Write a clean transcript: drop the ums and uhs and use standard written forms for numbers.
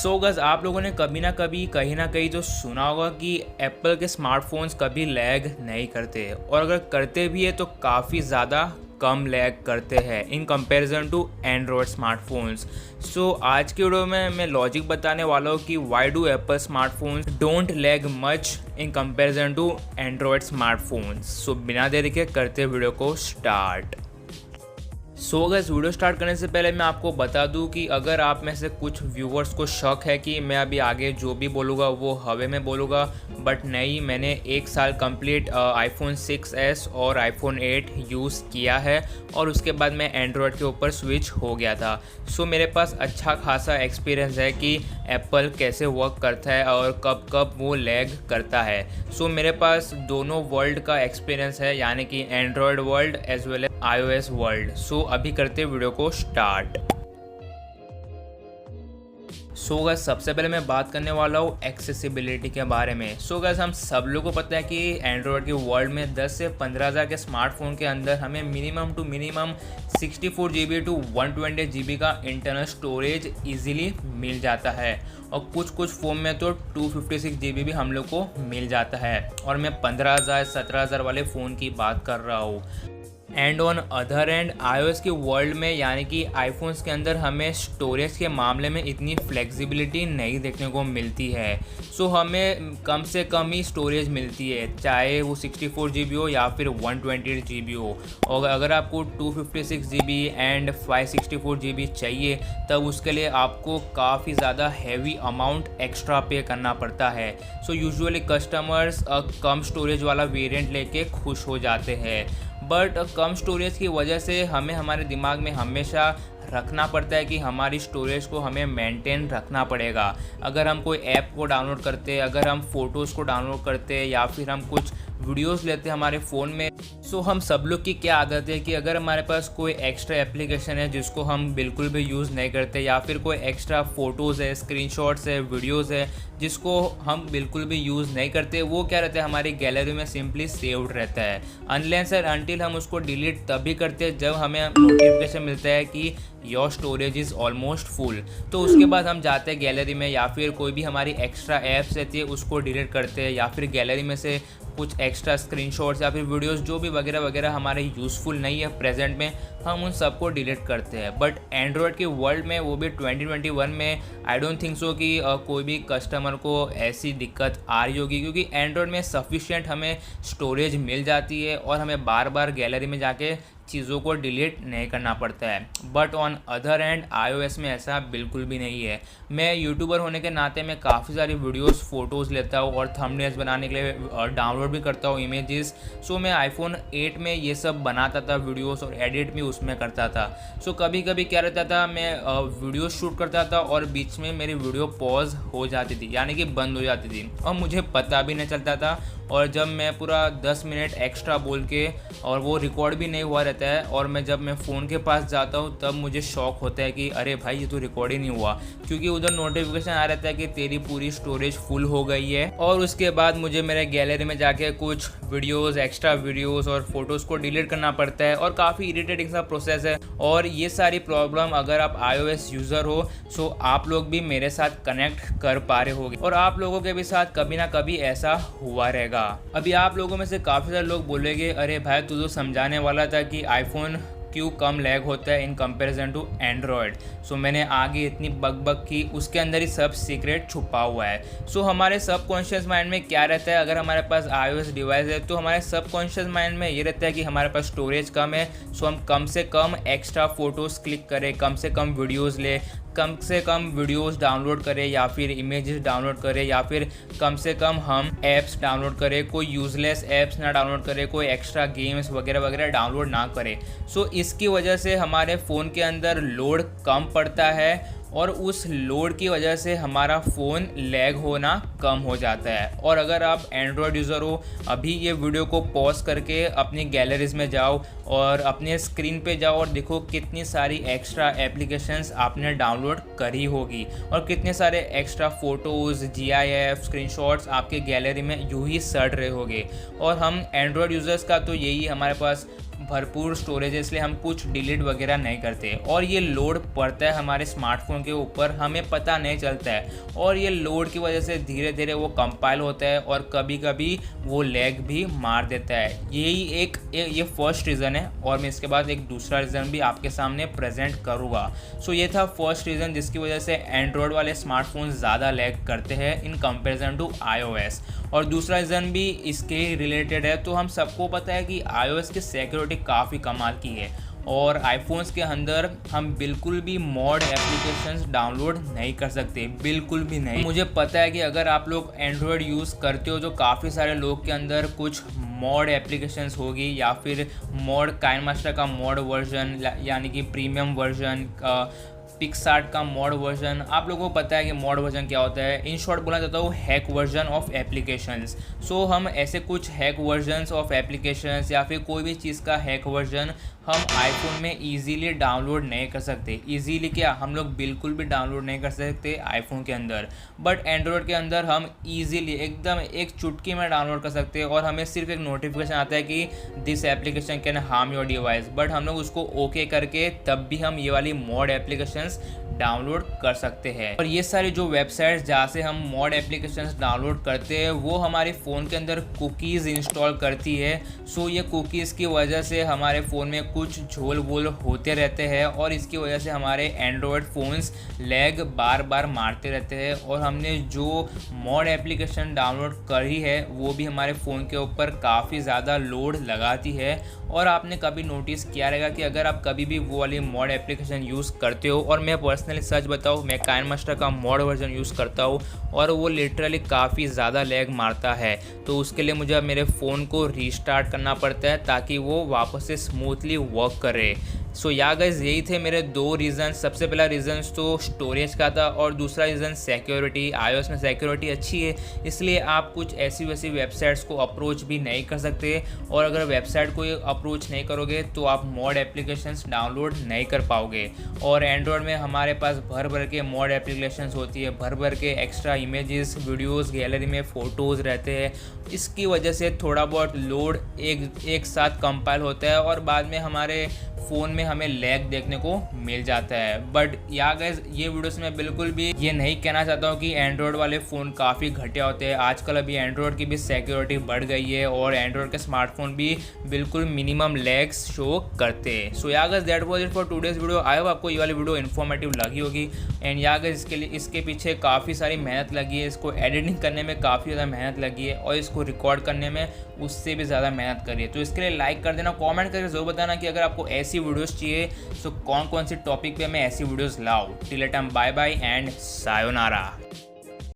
सो गज़ आप लोगों ने कभी ना कभी कहीं ना कहीं तो सुना होगा कि एप्पल के स्मार्टफोन्स कभी लैग नहीं करते, और अगर करते भी है तो काफ़ी ज़्यादा कम लैग करते हैं in comparison to Android smartphones. So आज के वीडियो में मैं लॉजिक बताने वाला हूँ कि why do Apple smartphones don't lag much in comparison to Android smartphones. So बिना देरी के करते वीडियो को start. So guys video start करने से पहले मैं आपको बता दूं कि अगर आप में से कुछ व्यूवर्स को शक है कि मैं अभी आगे जो भी बोलूँगा वो हवे में बोलूँगा, बट नहीं, मैंने 1 साल कंप्लीट आईफोन 6s और आईफोन 8 यूज़ किया है और उसके बाद मैं एंड्रॉयड के ऊपर स्विच हो गया था। सो मेरे पास अच्छा खासा एक्सपीरियंस है कि एप्पल कैसे वर्क करता है और कब कब वो लैग करता है। सो मेरे पास दोनों वर्ल्ड का एक्सपीरियंस है, यानी कि Android world as well as iOS world. So अभी करते वीडियो को स्टार्ट। सो गाइस सबसे पहले मैं बात करने वाला हूँ एक्सेसिबिलिटी के बारे में। सो गाइस हम सब लोगों को पता है कि एंड्रॉयड के वर्ल्ड में 10 से 15,000 के स्मार्टफोन के अंदर हमें minimum to minimum 64 GB to 120 GB का इंटरनल स्टोरेज इजीली मिल जाता है, और कुछ फ़ोन में तो 256 GB भी हम लोग को मिल जाता है, और मैं 15,000 17,000 वाले फ़ोन की बात कर रहा हूँ। And on other and iOS के वर्ल्ड में, यानी कि आईफोन्स के अंदर हमें स्टोरेज के मामले में इतनी फ्लेक्सिबिलिटी नहीं देखने को मिलती है। सो हमें कम से कम ही स्टोरेज मिलती है, चाहे वो 64 GB हो या फिर 128 GB हो। और अगर आपको 256 GB एंड 564 GB चाहिए तब उसके लिए आपको काफ़ी ज़्यादा हैवी अमाउंट एक्स्ट्रा पे करना पड़ता है। सो यूजुअली कस्टमर्स कम स्टोरेज वाला वेरिएंट लेके खुश हो जाते हैं, बट कम स्टोरेज की वजह से हमें हमारे दिमाग में हमेशा रखना पड़ता है कि हमारी स्टोरेज को हमें मेंटेन रखना पड़ेगा। अगर हम कोई ऐप को डाउनलोड करते, अगर हम फ़ोटोज़ को डाउनलोड करते या फिर हम कुछ वीडियोस लेते हैं हमारे फ़ोन में, सो हम सब लोग की क्या आदत है कि अगर हमारे पास कोई एक्स्ट्रा एप्लीकेशन है जिसको हम बिल्कुल भी यूज़ नहीं करते, या फिर कोई एक्स्ट्रा फ़ोटोज़ है, स्क्रीनशॉट्स है, वीडियोज़ है जिसको हम बिल्कुल भी यूज़ नहीं करते, वो क्या रहता है हमारी गैलरी में सिंपली सेव्ड रहता है। अनलेस एंड अनटिल हम उसको डिलीट तभी करते हैं जब हमें नोटिफिकेशन मिलता है कि your storage is almost full. तो उसके बाद हम जाते हैं गैलरी में, या फिर कोई भी हमारी एक्स्ट्रा ऐप्स रहती है उसको डिलीट करते हैं, या फिर गैलरी में से कुछ एक्स्ट्रा स्क्रीनशॉट्स या फिर वीडियोस जो भी वगैरह वगैरह हमारे यूज़फुल नहीं है प्रेजेंट में, हम उन सबको डिलीट करते हैं। बट एंड्रॉयड के वर्ल्ड में, वो भी 2021 में, आई डोंट थिंक सो कि कोई भी कस्टमर को ऐसी दिक्कत आ रही होगी, क्योंकि एंड्रॉयड में सफिशिएंट हमें स्टोरेज मिल जाती है और हमें बार बार गैलरी में जाके चीज़ों को डिलीट नहीं करना पड़ता है। But on other and iOS में ऐसा बिल्कुल भी नहीं है। मैं यूट्यूबर होने के नाते मैं काफ़ी सारी वीडियोस फ़ोटोज़ लेता हूँ और थंबनेल्स बनाने के लिए डाउनलोड भी करता हूँ इमेजेस। सो मैं आईफोन 8 में ये सब बनाता था वीडियोस, और एडिट भी उसमें करता था। सो कभी कभी क्या रहता था, मैं वीडियो शूट करता था और बीच में मेरी वीडियो पॉज हो जाती थी, यानी कि बंद हो जाती थी, और मुझे पता भी नहीं चलता था। और जब मैं पूरा 10 मिनट एक्स्ट्रा बोल के, और वो रिकॉर्ड भी नहीं हुआ रहता है, और मैं जब मैं फ़ोन के पास जाता हूँ तब मुझे शौक होता है कि अरे भाई ये तो रिकॉर्ड ही नहीं हुआ, क्योंकि उधर नोटिफिकेशन आ रहता है कि तेरी पूरी स्टोरेज फुल हो गई है। और उसके बाद मुझे मेरे गैलरी में जाके कुछ वीडियोस, एक्स्ट्रा वीडियोस और फोटोज़ को डिलीट करना पड़ता है, और काफ़ी इरिटेटिंग सा प्रोसेस है। और ये सारी प्रॉब्लम अगर आप iOS यूज़र हो, सो आप लोग भी मेरे साथ कनेक्ट कर पा रहे होगे, और आप लोगों के भी साथ कभी ना कभी ऐसा हुआ रहेगा। अभी आप लोगों में से काफ़ी सारे लोग बोलेंगे, अरे भाई तू तो समझाने वाला था कि आईफोन क्यों कम लैग होता है इन कंपैरिजन टू एंड्रॉयड। सो मैंने आगे इतनी बक की, उसके अंदर ही सब सीक्रेट छुपा हुआ है। सो हमारे सबकॉन्शियस माइंड में क्या रहता है, अगर हमारे पास iOS डिवाइस है तो हमारे सबकॉन्शियस माइंड में ये रहता है कि हमारे पास स्टोरेज कम है, सो हम कम से कम एक्स्ट्रा फ़ोटोज़ क्लिक करें, कम से कम वीडियोज़ ले, कम से कम वीडियोस डाउनलोड करें, या फिर इमेजेस डाउनलोड करें, या फिर कम से कम हम ऐप्स डाउनलोड करें, कोई यूज़लेस ऐप्स ना डाउनलोड करें, कोई एक्स्ट्रा गेम्स वगैरह वगैरह डाउनलोड ना करें। सो इसकी वजह से हमारे फ़ोन के अंदर लोड कम पड़ता है, और उस लोड की वजह से हमारा फ़ोन लैग होना कम हो जाता है। और अगर आप एंड्रॉयड यूज़र हो, अभी ये वीडियो को पॉज करके अपनी गैलरीज में जाओ और अपने स्क्रीन पे जाओ और देखो कितनी सारी एक्स्ट्रा एप्लीकेशंस आपने डाउनलोड करी होगी, और कितने सारे एक्स्ट्रा फ़ोटोज़, GIF, स्क्रीनशॉट्स आपके गैलरी में यूँ ही सड़ रहे होंगे। और हम एंड्रॉयड यूज़र्स का तो यही हमारे पास भरपूर स्टोरेज है, इसलिए हम कुछ डिलीट वगैरह नहीं करते और ये लोड पड़ता है हमारे स्मार्टफोन के ऊपर, हमें पता नहीं चलता है और ये लोड की वजह से धीरे धीरे वो कंपाइल होता है और कभी कभी वो लैग भी मार देता है। यही ये फर्स्ट रीज़न है और मैं इसके बाद एक दूसरा रीज़न भी आपके सामने प्रेजेंट करूँगा। सो ये था फर्स्ट रीज़न जिसकी वजह से एंड्रॉयड वाले स्मार्टफोन ज़्यादा लैग करते हैं इन कंपेरिजन टू iOS। और दूसरा रीज़न भी इसके रिलेटेड है। तो हम सबको पता है कि iOS की सिक्योरिटी काफ़ी कमाल की है और आईफोन्स के अंदर हम बिल्कुल भी मॉड एप्लीकेशंस डाउनलोड नहीं कर सकते, बिल्कुल भी नहीं। मुझे पता है कि अगर आप लोग एंड्रॉयड यूज़ करते हो तो काफ़ी सारे लोग के अंदर कुछ मॉड एप्लीकेशंस होगी या फिर मॉड काइनमास्टर का मॉड वर्जन यानी कि प्रीमियम वर्जन, पिक्सआर्ट का मॉड वर्जन। आप लोगों को पता है कि मॉड वर्जन क्या होता है। इन शॉर्ट बोला जाता है वो हैक वर्जन ऑफ एप्लीकेशंस। सो हम ऐसे कुछ हैक वर्जन्स ऑफ एप्लीकेशंस या फिर कोई भी चीज़ का हैक वर्जन हम आईफोन में इजीली डाउनलोड नहीं कर सकते। इजीली क्या, हम लोग बिल्कुल भी डाउनलोड नहीं कर सकते आईफोन के अंदर, बट एंड्रॉयड के अंदर हम इजीली एकदम एक चुटकी में डाउनलोड कर सकते हैं और हमें सिर्फ एक नोटिफिकेशन आता है कि this application can harm your device, but हम लोग उसको ओके करके तब भी हम ये वाली मॉड एप्लीकेशंस डाउनलोड कर सकते हैं। और ये सारी जो वेबसाइट्स जहाँ से हम मॉड एप्लीकेशंस डाउनलोड करते हैं वो हमारे फ़ोन के अंदर कुकीज़ इंस्टॉल करती है। सो ये कुकीज़ की वजह से हमारे फ़ोन में कुछ झोल वोल होते रहते हैं और इसकी वजह से हमारे एंड्रॉयड फ़ोन्स लैग बार बार मारते रहते हैं और हमने जो मॉड एप्लीकेशन डाउनलोड करी है वो भी हमारे फ़ोन के ऊपर काफ़ी ज़्यादा लोड लगाती है। और आपने कभी नोटिस किया रहेगा कि अगर आप कभी भी वो वाली मॉड एप्लीकेशन यूज़ करते हो, और मैं पर्सनली सच बताऊँ मैं काइनमास्टर का मॉड वर्जन यूज़ करता हूँ और वो लिटरली काफ़ी ज़्यादा लैग मारता है, तो उसके लिए मुझे मेरे फ़ोन को रीस्टार्ट करना पड़ता है ताकि वो वापस से स्मूथली वर्क करे। सो या गाइस यही थे मेरे दो रीज़न। सबसे पहला रीज़न तो स्टोरेज का था और दूसरा रीज़न सिक्योरिटी। iOS में सिक्योरिटी अच्छी है इसलिए आप कुछ ऐसी वैसी वेबसाइट्स को अप्रोच भी नहीं कर सकते, और अगर वेबसाइट को अप्रोच नहीं करोगे तो आप मॉड एप्लीकेशंस डाउनलोड नहीं कर पाओगे। और एंड्रॉयड में हमारे पास भर भर के मॉड एप्लीकेशंस होती है, भर भर के एक्स्ट्रा इमेजेस वीडियोज़ गैलरी में फ़ोटोज़ रहते हैं। इसकी वजह से थोड़ा बहुत लोड एक साथ कंपाइल होता है और बाद में हमारे फ़ोन में हमें लैग देखने को मिल जाता है। बट या गाइस ये वीडियोस में बिल्कुल भी ये नहीं कहना चाहता हूँ कि एंड्रॉयड वाले फ़ोन काफ़ी घटिया होते हैं। आजकल अभी एंड्रॉयड की भी सिक्योरिटी बढ़ गई है और एंड्रॉयड के स्मार्टफोन भी बिल्कुल मिनिमम लैग्स शो करते हैं। सो या guys that was it for today's video. I hope आपको ये वाली वीडियो इन्फॉर्मेटिव लगी होगी। एंड या गाइस इसके पीछे काफ़ी सारी मेहनत लगी है, इसको एडिटिंग करने में काफ़ी ज़्यादा मेहनत लगी है और इसको रिकॉर्ड करने में उससे भी ज़्यादा मेहनत करी है। तो इसके लिए लाइक कर देना, कमेंट करके ज़रूर बताना कि अगर आपको ऐसी वीडियोस चाहिए तो कौन कौन सी टॉपिक पे मैं ऐसी वीडियोस लाऊं। Till that time bye bye and sayonara.